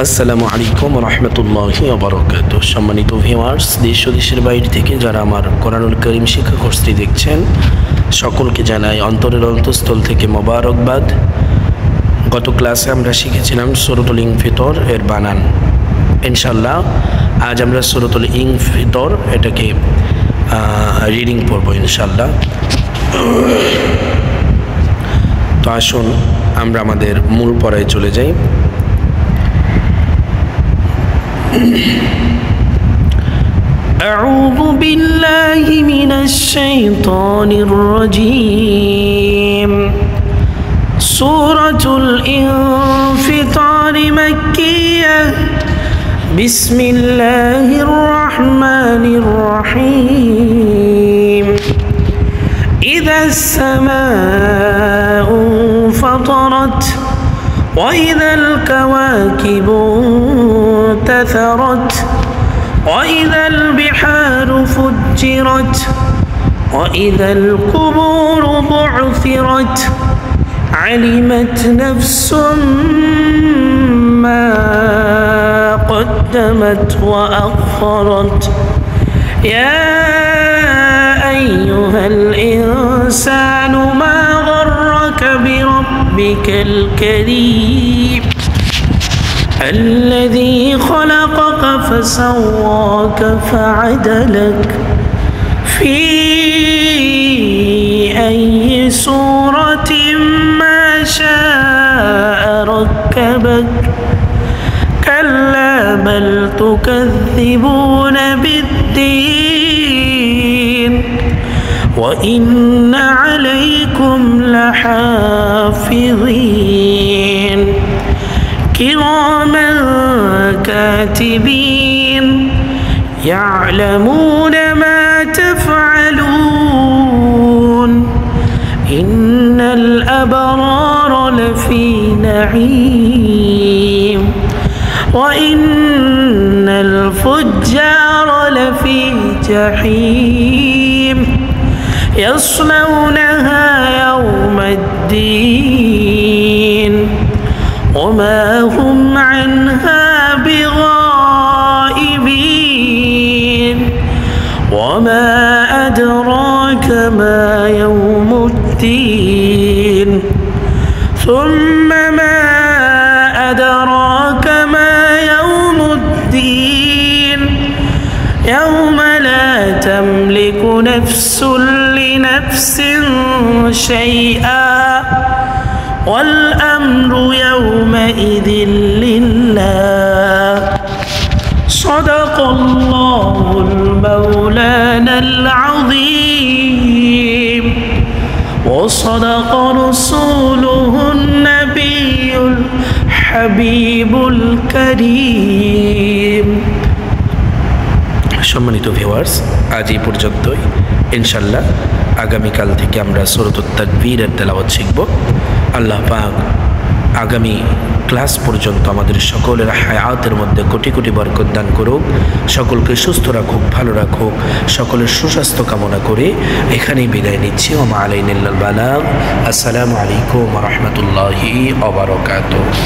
আসসালামু আলাইকুম রহমতুল্লাহি ওয়া বারাকাতুহু। সম্মানিত ভিউয়ার্স, দেশ ও দেশের বাইরে থেকে যারা আমার কোরআনুল কারীম শিক্ষা কোর্সটি দেখছেন, সকলকে জানাই অন্তরের অন্তঃস্থল থেকে মোবারকবাদ। গত ক্লাসে আমরা শিখেছিলাম সূরাতুল ইনফিতর এর বানান। ইনশাআল্লাহ আজ আমরা সূরাতুল ইনফিতর এটাকে রিডিং পড়ব ইনশাআল্লাহ। তো আসুন আমরা আমাদের মূল পড়ায় চলে যাই। أعوذ بالله من الشيطان الرجيم. سورة الانفطار مكية. بسم الله الرحمن الرحيم. إذا السماء انفطرت وإذا الكواكب انتثرت وإذا البحار فجرت وإذا القبور بعثرت علمت نفس ما قدمت وأخرت يا أيها الإنسان ما غرك بربك الكريم الذي خلقك فسواك فعدلك في أي صورة ما شاء ركبك كلا بل تكذبون بالدين وإن عليكم لحافظين كراما كاتبين يعلمون ما تفعلون إن الأبرار لفي نعيم وإن الفجار لفي جحيم يصلونها يوم الدين وما هم عنها بغائبين وما أدراك ما يوم الدين ثم ما أدراك ما يوم الدين يوم لا تملك نفس لنفس شيئا والأمر يومئذ لله صدق الله المولانا العظيم وصدق رسوله النبي الحبيب الكريم। সম্মানিত ভিউয়ার্স, আজ এই পর্যন্তই। ইনশাআল্লাহ আগামীকাল থেকে আমরা সূরাতুত তাকবীরের তেলাওয়াত শিখব। আল্লাহ পাক আগামী ক্লাস পর্যন্ত আমাদের সকলের হায়াতের মধ্যে কোটি কোটি বরকত দান করুক, সকলকে সুস্থ রাখুক, ভালো রাখুক, সকলের সুস্বাস্থ্য কামনা করে এখানেই বিদায় নিচ্ছি। ওয়া মা আলাইনা ইল্লাল বালাগ। আসসালামু আলাইকুম ওয়া রাহমাতুল্লাহি ওয়া বারাকাতুহু।